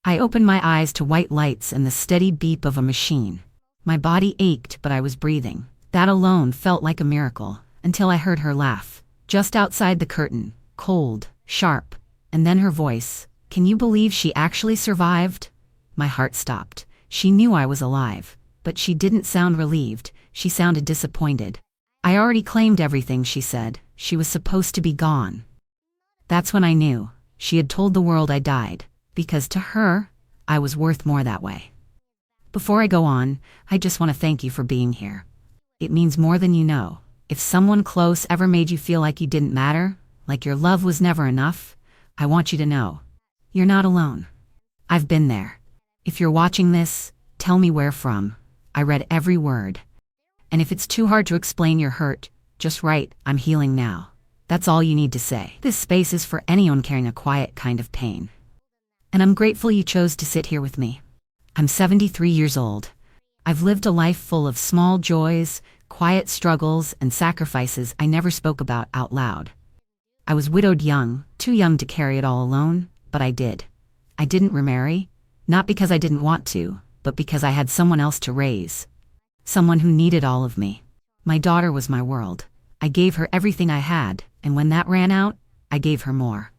I opened my eyes to white lights and the steady beep of a machine. My body ached, but I was breathing. That alone felt like a miracle, until I heard her laugh, just outside the curtain, cold, sharp, and then her voice. "Can you believe she actually survived?" My heart stopped. She knew I was alive, but she didn't sound relieved, she sounded disappointed. "I already claimed everything," she said. "She was supposed to be gone." That's when I knew. She had told the world I died, because to her, I was worth more that way. Before I go on, I just want to thank you for being here. It means more than you know. If someone close ever made you feel like you didn't matter, like your love was never enough, I want you to know. You're not alone. I've been there. If you're watching this, tell me where from. I read every word. And if it's too hard to explain your hurt, just write, "I'm healing now." That's all you need to say. This space is for anyone carrying a quiet kind of pain. And I'm grateful you chose to sit here with me. I'm 73 years old. I've lived a life full of small joys, quiet struggles, and sacrifices I never spoke about out loud. I was widowed young, too young to carry it all alone, but I did. I didn't remarry, not because I didn't want to, but because I had someone else to raise. Someone who needed all of me. My daughter was my world. I gave her everything I had, and when that ran out, I gave her more.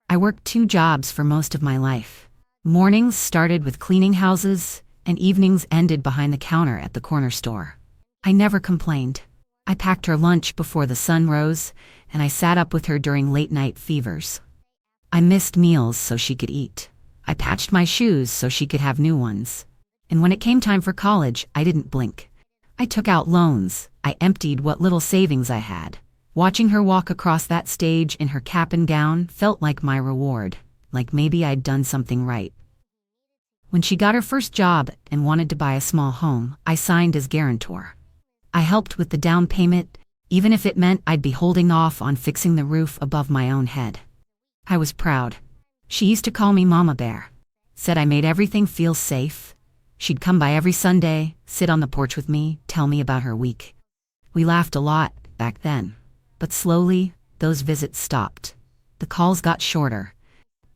I worked 2 jobs for most of my life. Mornings started with cleaning houses, and evenings ended behind the counter at the corner store. I never complained. I packed her lunch before the sun rose, and I sat up with her during late-night fevers. I missed meals so she could eat. I patched my shoes so she could have new ones. And when it came time for college, I didn't blink. I took out loans. I emptied what little savings I had. Watching her walk across that stage in her cap and gown felt like my reward, like maybe I'd done something right. When she got her first job and wanted to buy a small home, I signed as guarantor. I helped with the down payment, even if it meant I'd be holding off on fixing the roof above my own head. I was proud. She used to call me Mama Bear. Said I made everything feel safe. She'd come by every Sunday, sit on the porch with me, tell me about her week. We laughed a lot back then. But slowly, those visits stopped. The calls got shorter.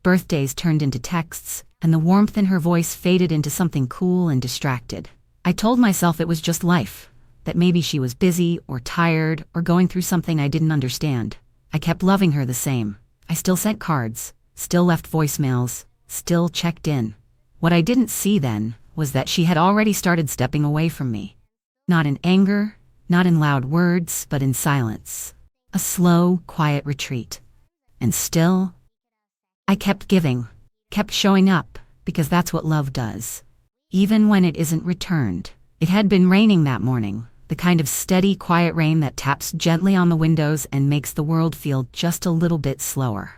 Birthdays turned into texts, and the warmth in her voice faded into something cool and distracted. I told myself it was just life, that maybe she was busy or tired or going through something I didn't understand. I kept loving her the same. I still sent cards, still left voicemails, still checked in. What I didn't see then was that she had already started stepping away from me. Not in anger, not in loud words, but in silence. A slow, quiet retreat. And still, I kept giving, kept showing up, because that's what love does. Even when it isn't returned. It had been raining that morning, the kind of steady, quiet rain that taps gently on the windows and makes the world feel just a little bit slower.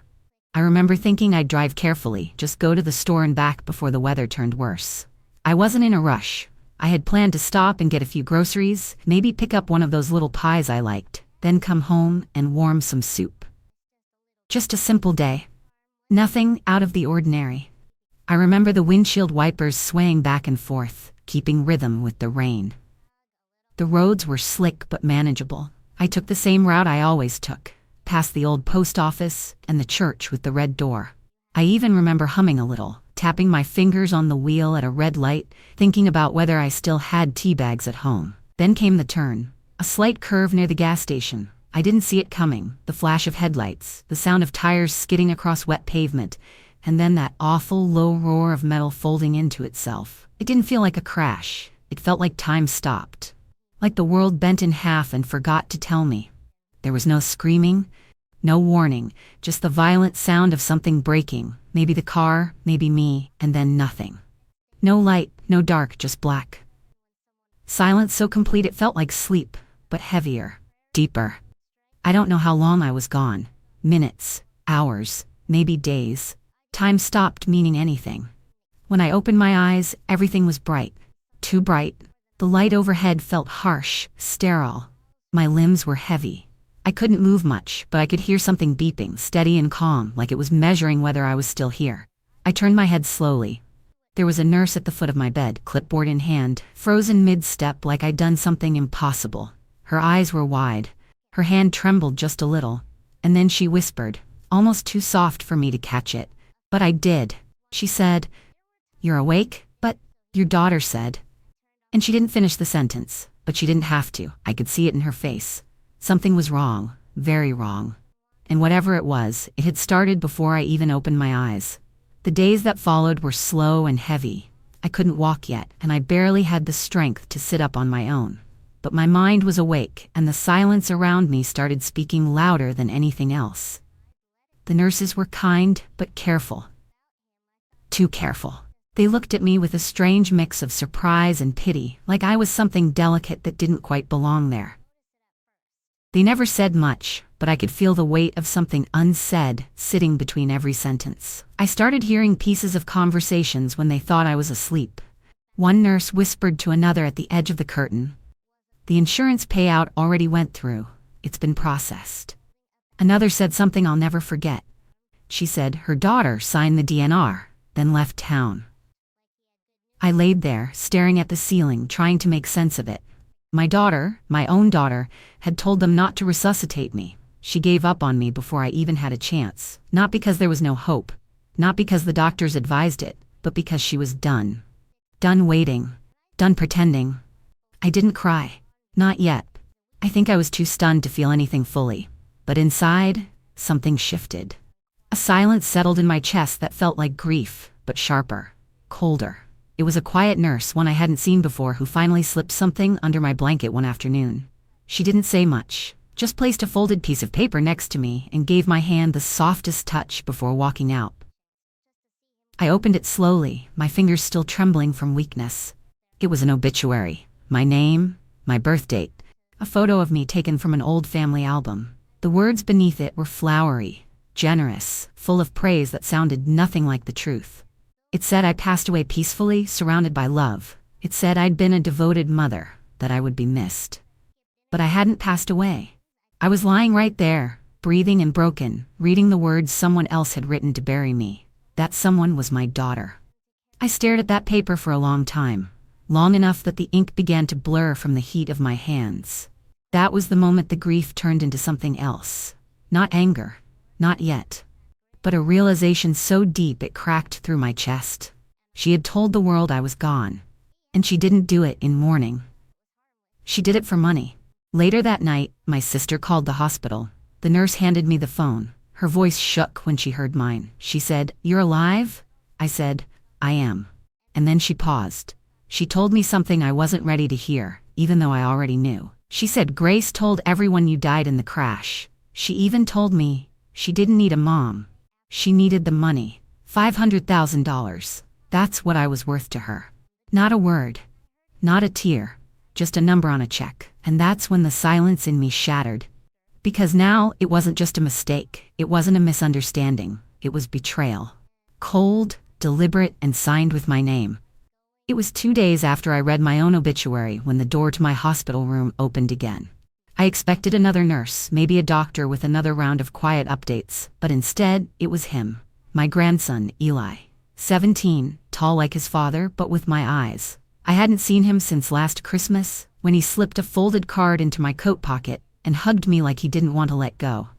I remember thinking I'd drive carefully, just go to the store and back before the weather turned worse. I wasn't in a rush. I had planned to stop and get a few groceries, maybe pick up one of those little pies I liked, then come home and warm some soup. Just a simple day. Nothing out of the ordinary. I remember the windshield wipers swaying back and forth, keeping rhythm with the rain. The roads were slick but manageable. I took the same route I always took, past the old post office and the church with the red door. I even remember humming a little, tapping my fingers on the wheel at a red light, thinking about whether I still had tea bags at home. Then came the turn. A slight curve near the gas station. I didn't see it coming, the flash of headlights, the sound of tires skidding across wet pavement, and then that awful low roar of metal folding into itself. It didn't feel like a crash. It felt like time stopped. Like the world bent in half and forgot to tell me. There was no screaming, no warning, just the violent sound of something breaking, maybe the car, maybe me, and then nothing. No light, no dark, just black. Silence so complete it felt like sleep, but heavier, deeper. I don't know how long I was gone. Minutes, hours, maybe days. Time stopped meaning anything. When I opened my eyes, everything was bright. Too bright. The light overhead felt harsh, sterile. My limbs were heavy. I couldn't move much, but I could hear something beeping, steady and calm, like it was measuring whether I was still here. I turned my head slowly. There was a nurse at the foot of my bed, clipboard in hand, frozen mid-step like I'd done something impossible. Her eyes were wide. Her hand trembled just a little. And then she whispered, almost too soft for me to catch it. But I did. She said, "You're awake, but," your daughter said. And she didn't finish the sentence, but she didn't have to. I could see it in her face. Something was wrong, very wrong. And whatever it was, it had started before I even opened my eyes. The days that followed were slow and heavy. I couldn't walk yet, and I barely had the strength to sit up on my own. But my mind was awake, and the silence around me started speaking louder than anything else. The nurses were kind, but careful. Too careful. They looked at me with a strange mix of surprise and pity, like I was something delicate that didn't quite belong there. They never said much, but I could feel the weight of something unsaid sitting between every sentence. I started hearing pieces of conversations when they thought I was asleep. One nurse whispered to another at the edge of the curtain, "The insurance payout already went through. It's been processed." Another said something I'll never forget. She said her daughter signed the DNR, then left town. I laid there, staring at the ceiling, trying to make sense of it. My daughter, my own daughter, had told them not to resuscitate me. She gave up on me before I even had a chance. Not because there was no hope, not because the doctors advised it, but because she was done. Done waiting. Done pretending. I didn't cry. Not yet. I think I was too stunned to feel anything fully. But inside, something shifted. A silence settled in my chest that felt like grief, but sharper, colder. It was a quiet nurse, one I hadn't seen before, who finally slipped something under my blanket one afternoon. She didn't say much, just placed a folded piece of paper next to me and gave my hand the softest touch before walking out. I opened it slowly, my fingers still trembling from weakness. It was an obituary. My name, my birth date, a photo of me taken from an old family album. The words beneath it were flowery, generous, full of praise that sounded nothing like the truth. It said I passed away peacefully, surrounded by love. It said I'd been a devoted mother, that I would be missed. But I hadn't passed away. I was lying right there, breathing and broken, reading the words someone else had written to bury me. That someone was my daughter. I stared at that paper for a long time, long enough that the ink began to blur from the heat of my hands. That was the moment the grief turned into something else. Not anger, not yet. But a realization so deep it cracked through my chest. She had told the world I was gone. And she didn't do it in mourning. She did it for money. Later that night, my sister called the hospital. The nurse handed me the phone. Her voice shook when she heard mine. She said, "You're alive?" I said, "I am." And then she paused. She told me something I wasn't ready to hear, even though I already knew. She said, "Grace told everyone you died in the crash. She even told me she didn't need a mom. She needed the money. $500,000. That's what I was worth to her." Not a word. Not a tear. Just a number on a check. And that's when the silence in me shattered. Because now it wasn't just a mistake. It wasn't a misunderstanding. It was betrayal. Cold, deliberate, and signed with my name. It was 2 days after I read my own obituary when the door to my hospital room opened again. I expected another nurse, maybe a doctor with another round of quiet updates, but instead, it was him. My grandson, Eli. 17, tall like his father, but with my eyes. I hadn't seen him since last Christmas, when he slipped a folded card into my coat pocket and hugged me like he didn't want to let go.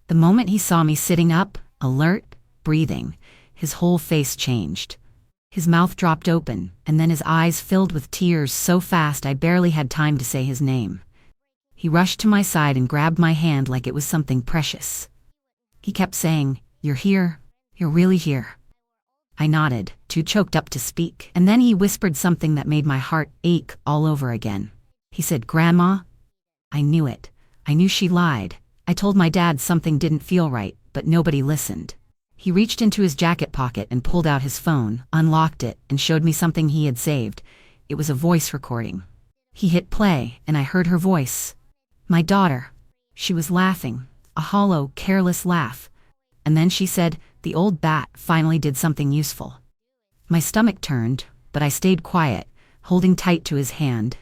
The moment he saw me sitting up, alert, breathing, his whole face changed. His mouth dropped open, and then his eyes filled with tears so fast I barely had time to say his name. He rushed to my side and grabbed my hand like it was something precious. He kept saying, "You're here. You're really here." I nodded, too choked up to speak, and then he whispered something that made my heart ache all over again. He said, "Grandma." I knew it. I knew she lied. I told my dad something didn't feel right, but nobody listened. He reached into his jacket pocket and pulled out his phone, unlocked it, and showed me something he had saved. It was a voice recording. He hit play, and I heard her voice. My daughter. She was laughing, a hollow, careless laugh. And then she said, "The old bat finally did something useful." My stomach turned, but I stayed quiet, holding tight to his hand.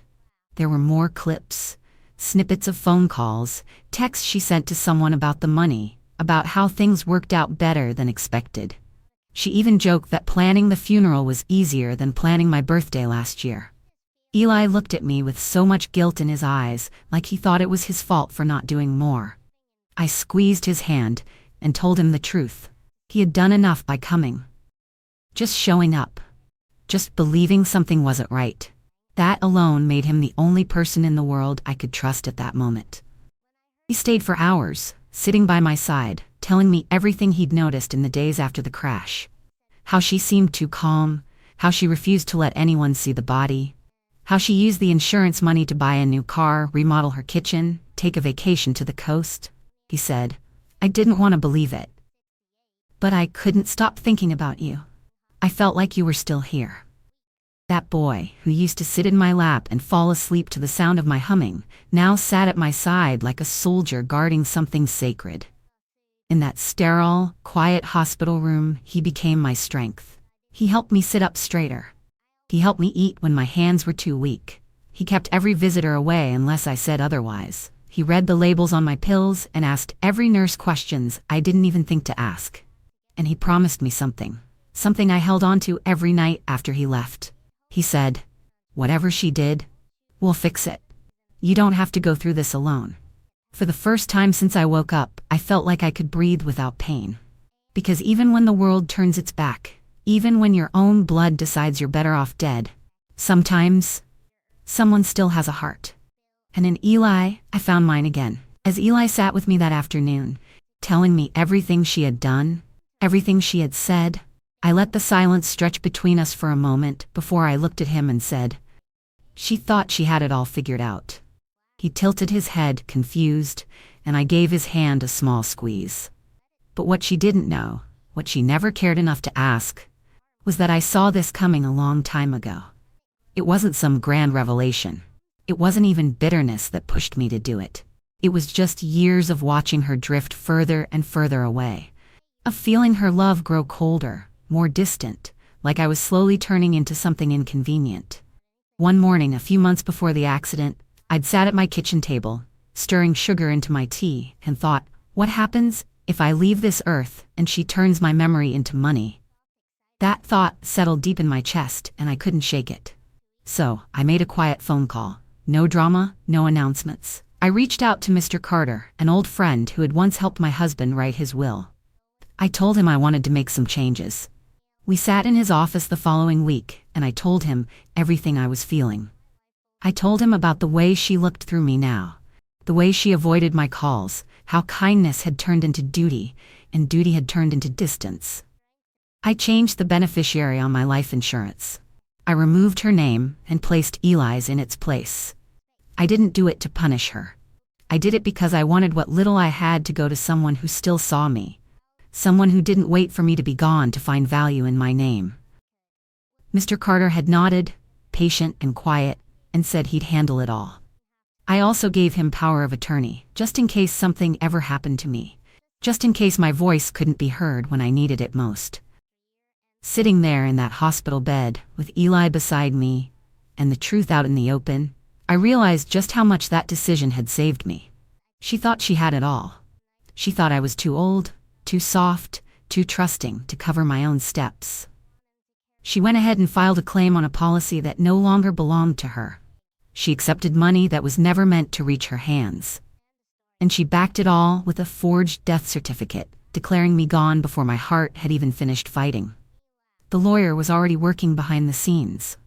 There were more clips, snippets of phone calls, texts she sent to someone about the money, about how things worked out better than expected. She even joked that planning the funeral was easier than planning my birthday last year. Eli looked at me with so much guilt in his eyes, like he thought it was his fault for not doing more. I squeezed his hand and told him the truth. He had done enough by coming. Just showing up. just believing something wasn't right. That alone made him the only person in the world I could trust at that moment. He stayed for hours, sitting by my side, telling me everything he'd noticed in the days after the crash. How she seemed too calm, how she refused to let anyone see the body, how she used the insurance money to buy a new car, remodel her kitchen, take a vacation to the coast. He said, "I didn't want to believe it. But I couldn't stop thinking about you. I felt like you were still here." That boy, who used to sit in my lap and fall asleep to the sound of my humming, now sat at my side like a soldier guarding something sacred. In that sterile, quiet hospital room, he became my strength. He helped me sit up straighter. He helped me eat when my hands were too weak. He kept every visitor away unless I said otherwise. He read the labels on my pills and asked every nurse questions I didn't even think to ask. And he promised me something I held on to every night after he left. He said, "Whatever she did, we'll fix it. You don't have to go through this alone." For the first time since I woke up, I felt like I could breathe without pain. Because even when the world turns its back, even when your own blood decides you're better off dead, sometimes, someone still has a heart. And in Eli, I found mine again. As Eli sat with me that afternoon, telling me everything she had done, everything she had said, I let the silence stretch between us for a moment before I looked at him and said, "She thought she had it all figured out." He tilted his head, confused, and I gave his hand a small squeeze. But what she didn't know, what she never cared enough to ask, was that I saw this coming a long time ago. It wasn't some grand revelation. It wasn't even bitterness that pushed me to do it. It was just years of watching her drift further and further away, of feeling her love grow colder, more distant, like I was slowly turning into something inconvenient. One morning, a few months before the accident, I'd sat at my kitchen table, stirring sugar into my tea, and thought, what happens if I leave this earth and she turns my memory into money? That thought settled deep in my chest, and I couldn't shake it. So, I made a quiet phone call. No drama, no announcements. I reached out to Mr. Carter, an old friend who had once helped my husband write his will. I told him I wanted to make some changes. We sat in his office the following week, and I told him everything I was feeling. I told him about the way she looked through me now, the way she avoided my calls, how kindness had turned into duty, and duty had turned into distance. I changed the beneficiary on my life insurance. I removed her name and placed Eli's in its place. I didn't do it to punish her. I did it because I wanted what little I had to go to someone who still saw me. Someone who didn't wait for me to be gone to find value in my name. Mr. Carter had nodded, patient and quiet, and said he'd handle it all. I also gave him power of attorney, just in case something ever happened to me, just in case my voice couldn't be heard when I needed it most. Sitting there in that hospital bed, with Eli beside me, and the truth out in the open, I realized just how much that decision had saved me. She thought she had it all. She thought I was too old, too soft, too trusting to cover my own steps. She went ahead and filed a claim on a policy that no longer belonged to her. She accepted money that was never meant to reach her hands. And she backed it all with a forged death certificate, declaring me gone before my heart had even finished fighting. The lawyer was already working behind the scenes.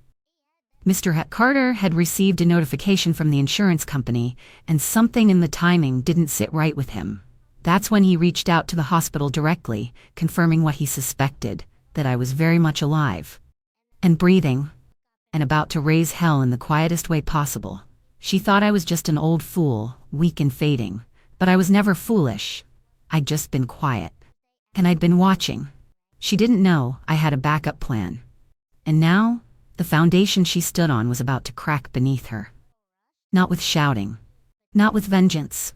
Mr. Carter had received a notification from the insurance company, and something in the timing didn't sit right with him. That's when he reached out to the hospital directly, confirming what he suspected, that I was very much alive and breathing, and about to raise hell in the quietest way possible. She thought I was just an old fool, weak and fading, but I was never foolish. I'd just been quiet. And I'd been watching. She didn't know I had a backup plan. And now, the foundation she stood on was about to crack beneath her. Not with shouting, not with vengeance,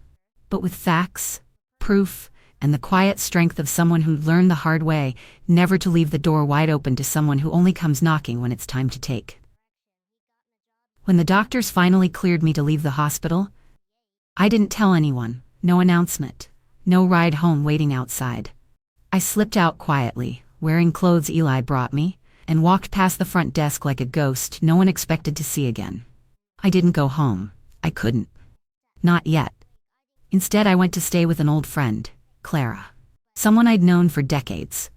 but with facts, proof, and the quiet strength of someone who'd learned the hard way never to leave the door wide open to someone who only comes knocking when it's time to take. When the doctors finally cleared me to leave the hospital, I didn't tell anyone, no announcement, no ride home waiting outside. I slipped out quietly, wearing clothes Eli brought me, and walked past the front desk like a ghost no one expected to see again. I didn't go home. I couldn't. Not yet. Instead, I went to stay with an old friend, Clara. Someone I'd known for decades.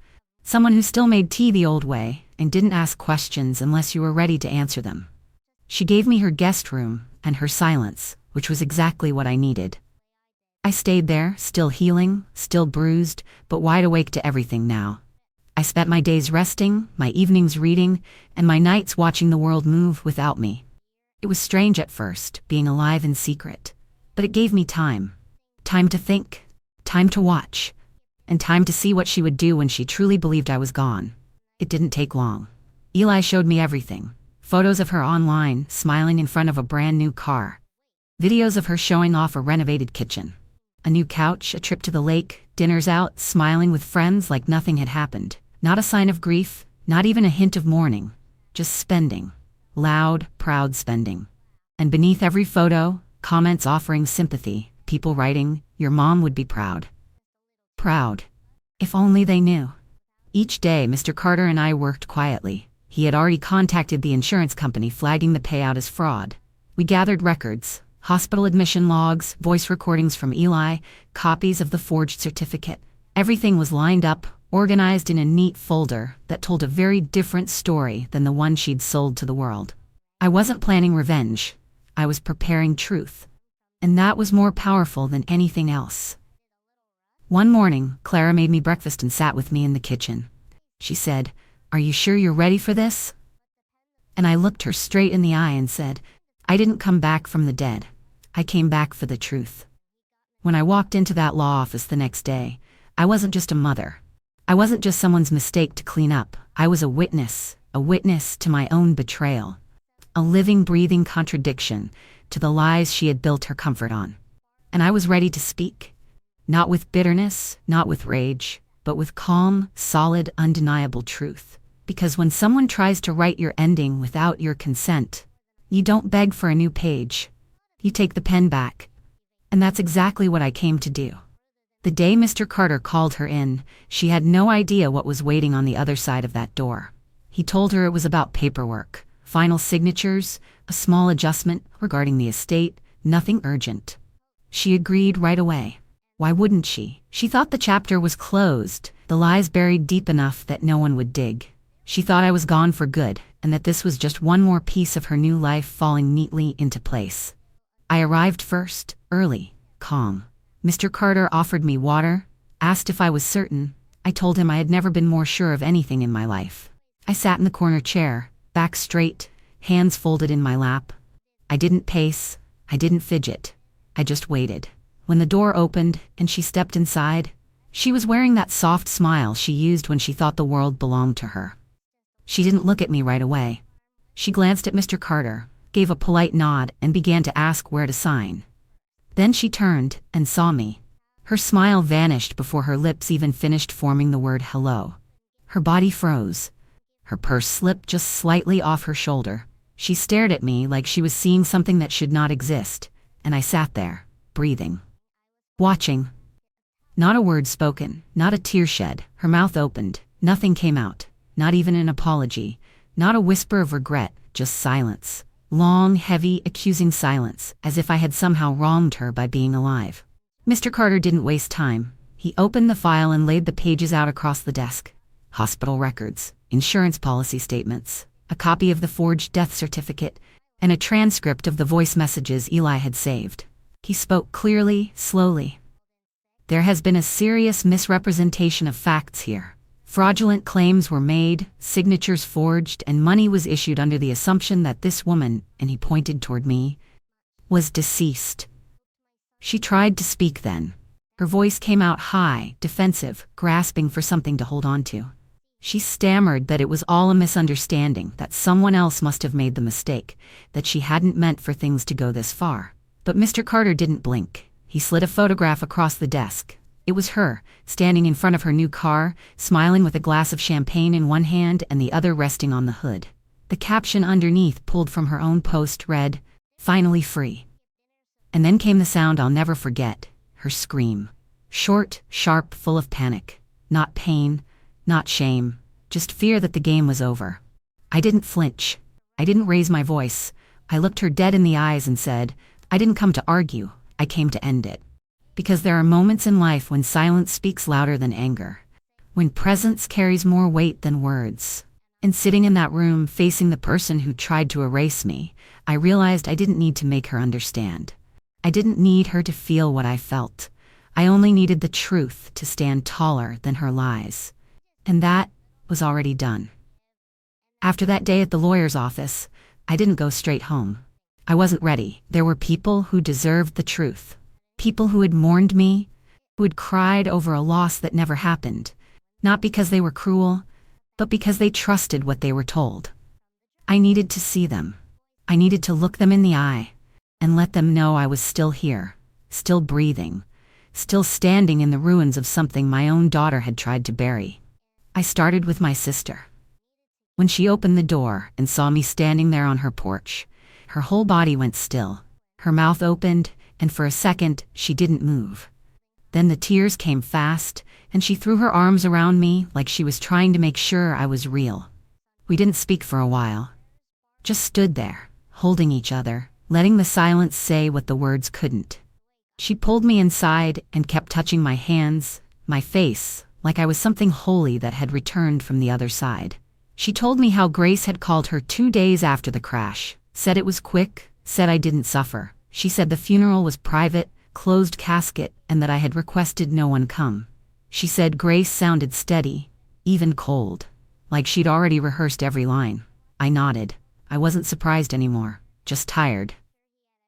Someone who still made tea the old way and didn't ask questions unless you were ready to answer them. She gave me her guest room and her silence, which was exactly what I needed. I stayed there, still healing, still bruised, but wide awake to everything now. I spent my days resting, my evenings reading, and my nights watching the world move without me. It was strange at first, being alive in secret, but it gave me time. Time to think, time to watch, and time to see what she would do when she truly believed I was gone. It didn't take long. Eli showed me everything. Photos of her online, smiling in front of a brand new car. Videos of her showing off a renovated kitchen. A new couch, a trip to the lake, dinners out, smiling with friends like nothing had happened. Not a sign of grief, not even a hint of mourning. Just spending. Loud, proud spending. And beneath every photo, comments offering sympathy, people writing, "Your mom would be proud." Proud. If only they knew. Each day, Mr. Carter and I worked quietly. He had already contacted the insurance company flagging the payout as fraud. We gathered records, hospital admission logs, voice recordings from Eli, copies of the forged certificate. Everything was lined up, organized in a neat folder that told a very different story than the one she'd sold to the world. I wasn't planning revenge. I was preparing truth. And that was more powerful than anything else. One morning, Clara made me breakfast and sat with me in the kitchen. She said, "Are you sure you're ready for this?" And I looked her straight in the eye and said, "I didn't come back from the dead. I came back for the truth." When I walked into that law office the next day, I wasn't just a mother. I wasn't just someone's mistake to clean up. I was a witness to my own betrayal. A living, breathing contradiction to the lies she had built her comfort on. And I was ready to speak. Not with bitterness, not with rage, but with calm, solid, undeniable truth. Because when someone tries to write your ending without your consent, you don't beg for a new page. You take the pen back. And that's exactly what I came to do. The day Mr. Carter called her in, she had no idea what was waiting on the other side of that door. He told her it was about paperwork, final signatures, a small adjustment regarding the estate, nothing urgent. She agreed right away. Why wouldn't she? She thought the chapter was closed, the lies buried deep enough that no one would dig. She thought I was gone for good, and that this was just one more piece of her new life falling neatly into place. I arrived first, early, calm. Mr. Carter offered me water, asked if I was certain. I told him I had never been more sure of anything in my life. I sat in the corner chair, back straight, hands folded in my lap. I didn't pace, I didn't fidget. I just waited. When the door opened and she stepped inside, she was wearing that soft smile she used when she thought the world belonged to her. She didn't look at me right away. She glanced at Mr. Carter, gave a polite nod, and began to ask where to sign. Then she turned and saw me. Her smile vanished before her lips even finished forming the word hello. Her body froze. Her purse slipped just slightly off her shoulder. She stared at me like she was seeing something that should not exist, and I sat there, breathing. Watching. Not a word spoken, not a tear shed. Her mouth opened. Nothing came out. Not even an apology. Not a whisper of regret, just silence. Long, heavy, accusing silence, as if I had somehow wronged her by being alive. Mr. Carter didn't waste time. He opened the file and laid the pages out across the desk. Hospital records, insurance policy statements, a copy of the forged death certificate, and a transcript of the voice messages Eli had saved. He spoke clearly, slowly. "There has been a serious misrepresentation of facts here. Fraudulent claims were made, signatures forged, and money was issued under the assumption that this woman," and he pointed toward me, "was deceased." She tried to speak then. Her voice came out high, defensive, grasping for something to hold on to. She stammered that it was all a misunderstanding, that someone else must have made the mistake, that she hadn't meant for things to go this far. But Mr. Carter didn't blink. He slid a photograph across the desk. It was her, standing in front of her new car, smiling with a glass of champagne in one hand and the other resting on the hood. The caption underneath, pulled from her own post, read, "Finally free." And then came the sound I'll never forget, her scream. Short, sharp, full of panic. Not pain, not shame, just fear that the game was over. I didn't flinch. I didn't raise my voice. I looked her dead in the eyes and said, "I didn't come to argue, I came to end it." Because there are moments in life when silence speaks louder than anger. when presence carries more weight than words. And sitting in that room, facing the person who tried to erase me, I realized I didn't need to make her understand. I didn't need her to feel what I felt. I only needed the truth to stand taller than her lies. And that was already done. After that day at the lawyer's office, I didn't go straight home. I wasn't ready. There were people who deserved the truth. People who had mourned me, who had cried over a loss that never happened. Not because they were cruel, but because they trusted what they were told. I needed to see them. I needed to look them in the eye and let them know I was still here, still breathing, still standing in the ruins of something my own daughter had tried to bury. I started with my sister. When she opened the door and saw me standing there on her porch, her whole body went still. Her mouth opened, and for a second, she didn't move. Then the tears came fast, and she threw her arms around me like she was trying to make sure I was real. We didn't speak for a while. Just stood there, holding each other, letting the silence say what the words couldn't. She pulled me inside and kept touching my hands, my face, like I was something holy that had returned from the other side. She told me how Grace had called her 2 days after the crash, said it was quick, said I didn't suffer. She said the funeral was private, closed casket, and that I had requested no one come. She said Grace sounded steady, even cold, like she'd already rehearsed every line. I nodded. I wasn't surprised anymore, just tired.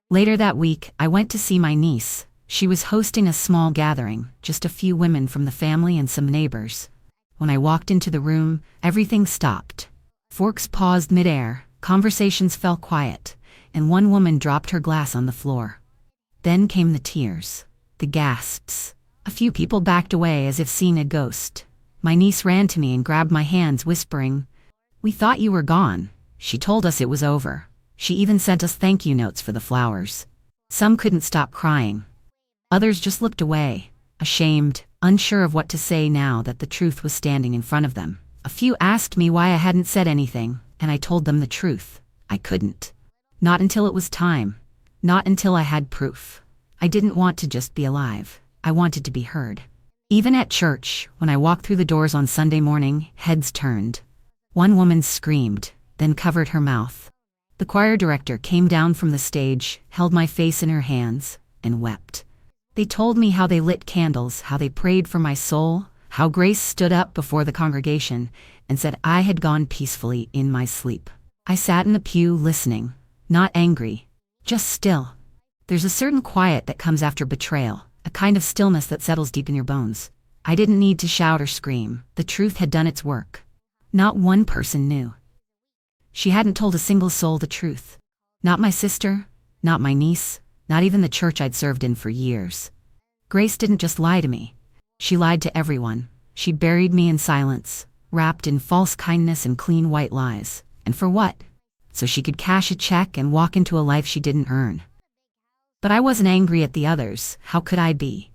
Later that week, I went to see my niece. She was hosting a small gathering, just a few women from the family and some neighbors. When I walked into the room, everything stopped. Forks paused midair, conversations fell quiet, and one woman dropped her glass on the floor. Then came the tears, the gasps. A few people backed away as if seeing a ghost. My niece ran to me and grabbed my hands, whispering, "We thought you were gone." She told us it was over. She even sent us thank you notes for the flowers. Some couldn't stop crying. Others just looked away, ashamed, unsure of what to say now that the truth was standing in front of them. A few asked me why I hadn't said anything, and I told them the truth. I couldn't. Not until it was time. Not until I had proof. I didn't want to just be alive. I wanted to be heard. Even at church, when I walked through the doors on Sunday morning, heads turned. One woman screamed, then covered her mouth. The choir director came down from the stage, held my face in her hands, and wept. They told me how they lit candles, how they prayed for my soul, how Grace stood up before the congregation and said I had gone peacefully in my sleep. I sat in the pew listening, not angry, just still. There's a certain quiet that comes after betrayal, a kind of stillness that settles deep in your bones. I didn't need to shout or scream. The truth had done its work. Not one person knew. She hadn't told a single soul the truth. Not my sister, not my niece, not even the church I'd served in for years. Grace didn't just lie to me. She lied to everyone. She buried me in silence, wrapped in false kindness and clean white lies. And for what? So she could cash a check and walk into a life she didn't earn. But I wasn't angry at the others. How could I be?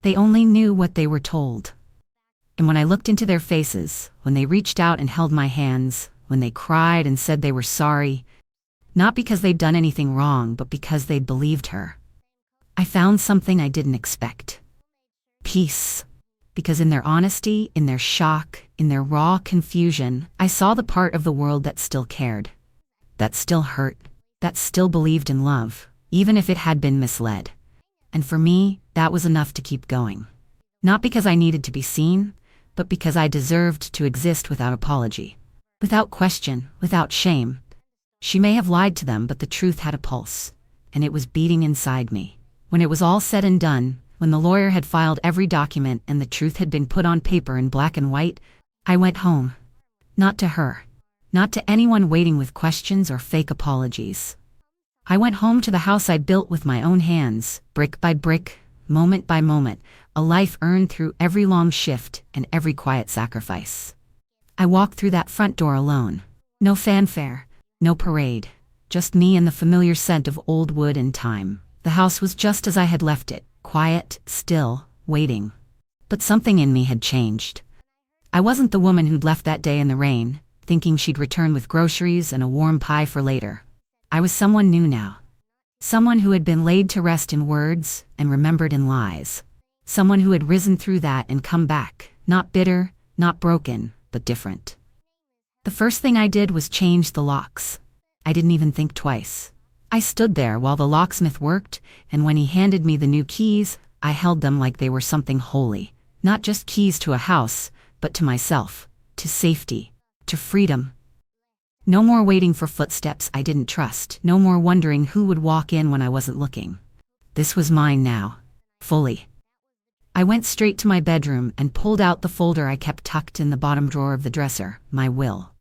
They only knew what they were told. And when I looked into their faces, when they reached out and held my hands, when they cried and said they were sorry, not because they'd done anything wrong, but because they'd believed her, I found something I didn't expect. Peace. Because in their honesty, in their shock, in their raw confusion, I saw the part of the world that still cared, that still hurt, that still believed in love, even if it had been misled. And for me, that was enough to keep going. Not because I needed to be seen, but because I deserved to exist without apology, without question, without shame. She may have lied to them, but the truth had a pulse, and it was beating inside me. When it was all said and done, when the lawyer had filed every document and the truth had been put on paper in black and white, I went home. Not to her. Not to anyone waiting with questions or fake apologies. I went home to the house I built with my own hands, brick by brick, moment by moment, a life earned through every long shift and every quiet sacrifice. I walked through that front door alone. No fanfare, no parade, just me and the familiar scent of old wood and time. The house was just as I had left it, quiet, still, waiting. But something in me had changed. I wasn't the woman who'd left that day in the rain, thinking she'd return with groceries and a warm pie for later. I was someone new now. Someone who had been laid to rest in words and remembered in lies. Someone who had risen through that and come back, not bitter, Not broken, but different. The first thing I did was change the locks. I didn't even think twice. I stood there while the locksmith worked, and when he handed me the new keys, I held them like they were something holy. Not just keys to a house, but to myself, to safety, to freedom. No more waiting for footsteps I didn't trust, no more wondering who would walk in when I wasn't looking. This was mine now, fully. I went straight to my bedroom and pulled out the folder I kept tucked in the bottom drawer of the dresser, my will.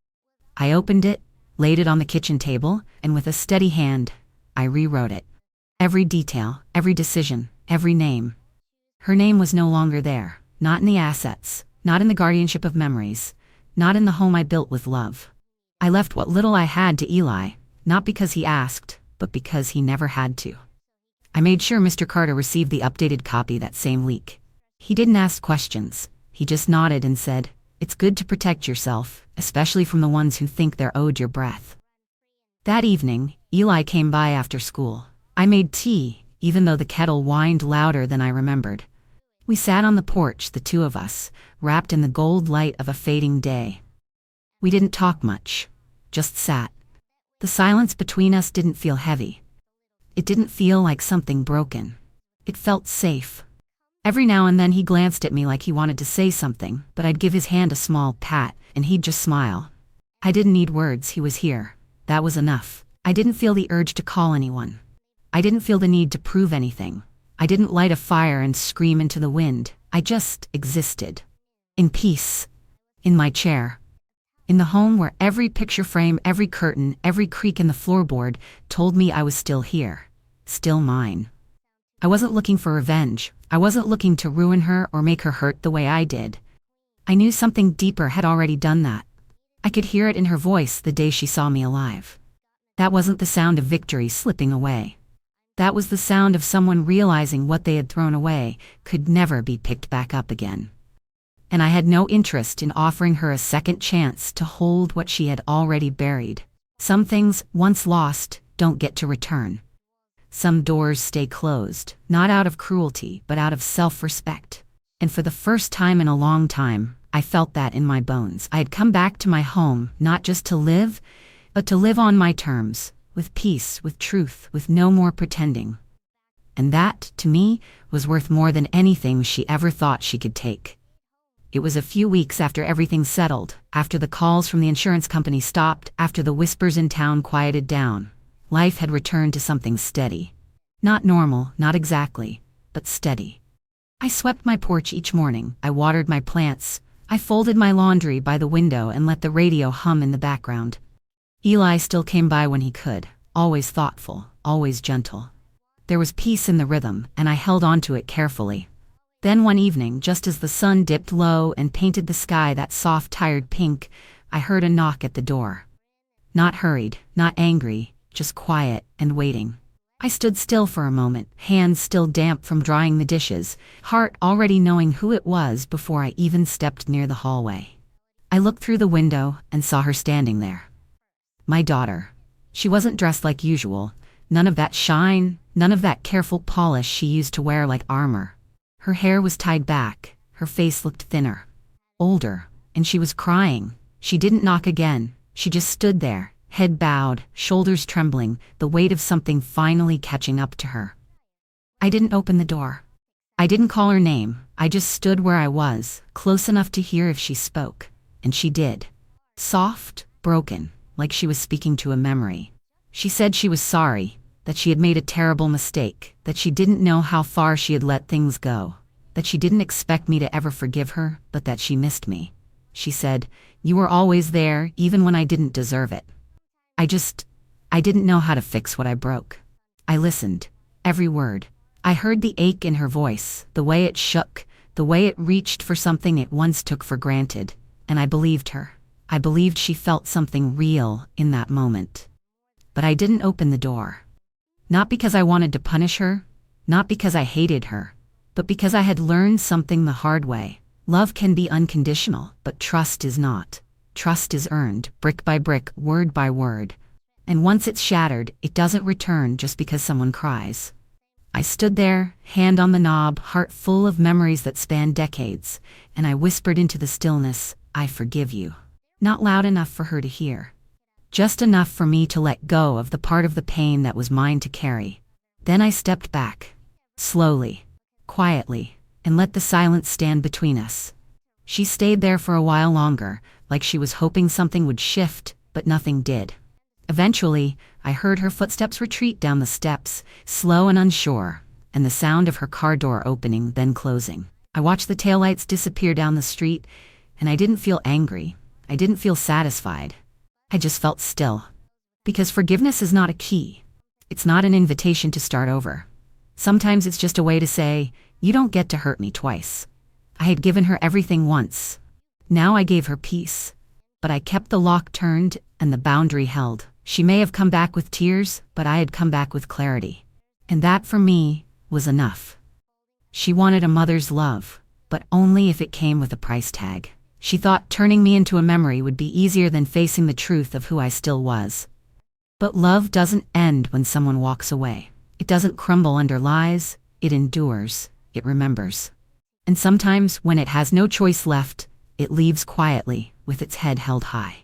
I opened it, laid it on the kitchen table, and with a steady hand, I rewrote it. Every detail, every decision, every name. Her name was no longer there, not in the assets, not in the guardianship of memories, not in the home I built with love. I left what little I had to Eli, not because he asked, but because he never had to. I made sure Mr. Carter received the updated copy that same week. He didn't ask questions, he just nodded and said, "It's good to protect yourself, especially from the ones who think they're owed your breath." That evening, Eli came by after school. I made tea, even though the kettle whined louder than I remembered. We sat on the porch, the two of us, wrapped in the gold light of a fading day. We didn't talk much, just sat. The silence between us didn't feel heavy. It didn't feel like something broken. It felt safe. Every now and then he glanced at me like he wanted to say something, but I'd give his hand a small pat, and he'd just smile. I didn't need words, he was here. That was enough. I didn't feel the urge to call anyone. I didn't feel the need to prove anything. I didn't light a fire and scream into the wind. I just existed. In peace. In my chair. In the home where every picture frame, every curtain, every creak in the floorboard told me I was still here. Still mine. I wasn't looking for revenge. I wasn't looking to ruin her or make her hurt the way I did. I knew something deeper had already done that. I could hear it in her voice the day she saw me alive. That wasn't the sound of victory slipping away. That was the sound of someone realizing what they had thrown away could never be picked back up again. And I had no interest in offering her a second chance to hold what she had already buried. Some things, once lost, don't get to return. Some doors stay closed, not out of cruelty, but out of self-respect. And for the first time in a long time, I felt that in my bones. I had come back to my home, not just to live, but to live on my terms, with peace, with truth, with no more pretending. And that, to me, was worth more than anything she ever thought she could take. It was a few weeks after everything settled, after the calls from the insurance company stopped, after the whispers in town quieted down. Life had returned to something steady. Not normal, not exactly, but steady. I swept my porch each morning, I watered my plants, I folded my laundry by the window and let the radio hum in the background. Eli still came by when he could, always thoughtful, always gentle. There was peace in the rhythm, and I held on to it carefully. Then one evening, just as the sun dipped low and painted the sky that soft, tired pink, I heard a knock at the door. Not hurried, not angry, just quiet and waiting. I stood still for a moment, hands still damp from drying the dishes, heart already knowing who it was before I even stepped near the hallway. I looked through the window and saw her standing there. My daughter. She wasn't dressed like usual, none of that shine, none of that careful polish she used to wear like armor. Her hair was tied back, her face looked thinner, older, and she was crying. She didn't knock again, she just stood there, head bowed, shoulders trembling, the weight of something finally catching up to her. I didn't open the door. I didn't call her name, I just stood where I was, close enough to hear if she spoke. And she did. Soft, broken, like she was speaking to a memory. She said she was sorry, that she had made a terrible mistake, that she didn't know how far she had let things go, that she didn't expect me to ever forgive her, but that she missed me. She said, "You were always there, even when I didn't deserve it." I didn't know how to fix what I broke. I listened, every word. I heard the ache in her voice, the way it shook, the way it reached for something it once took for granted, and I believed her. I believed she felt something real in that moment. But I didn't open the door. Not because I wanted to punish her, not because I hated her, but because I had learned something the hard way. Love can be unconditional, but trust is not. Trust is earned, brick by brick, word by word. And once it's shattered, it doesn't return just because someone cries. I stood there, hand on the knob, heart full of memories that spanned decades, and I whispered into the stillness, "I forgive you." Not loud enough for her to hear. Just enough for me to let go of the part of the pain that was mine to carry. Then I stepped back. Slowly, quietly, and let the silence stand between us. She stayed there for a while longer, like she was hoping something would shift, but nothing did. Eventually, I heard her footsteps retreat down the steps, slow and unsure, and the sound of her car door opening, then closing. I watched the taillights disappear down the street, and I didn't feel angry. I didn't feel satisfied. I just felt still. Because forgiveness is not a key. It's not an invitation to start over. Sometimes it's just a way to say, "You don't get to hurt me twice." I had given her everything once. Now I gave her peace. But I kept the lock turned and the boundary held. She may have come back with tears, but I had come back with clarity. And that, for me, was enough. She wanted a mother's love, but only if it came with a price tag. She thought turning me into a memory would be easier than facing the truth of who I still was. But love doesn't end when someone walks away. It doesn't crumble under lies, it endures, it remembers. And sometimes, when it has no choice left, it leaves quietly, with its head held high.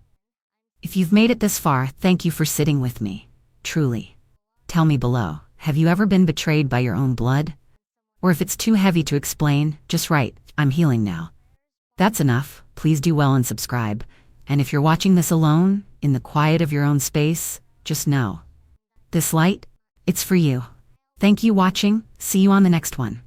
If you've made it this far, thank you for sitting with me. Truly. Tell me below, have you ever been betrayed by your own blood? Or if it's too heavy to explain, just write, "I'm healing now." That's enough. Please do well and subscribe. And if you're watching this alone, in the quiet of your own space, just know. This light, it's for you. Thank you for watching. See you on the next one.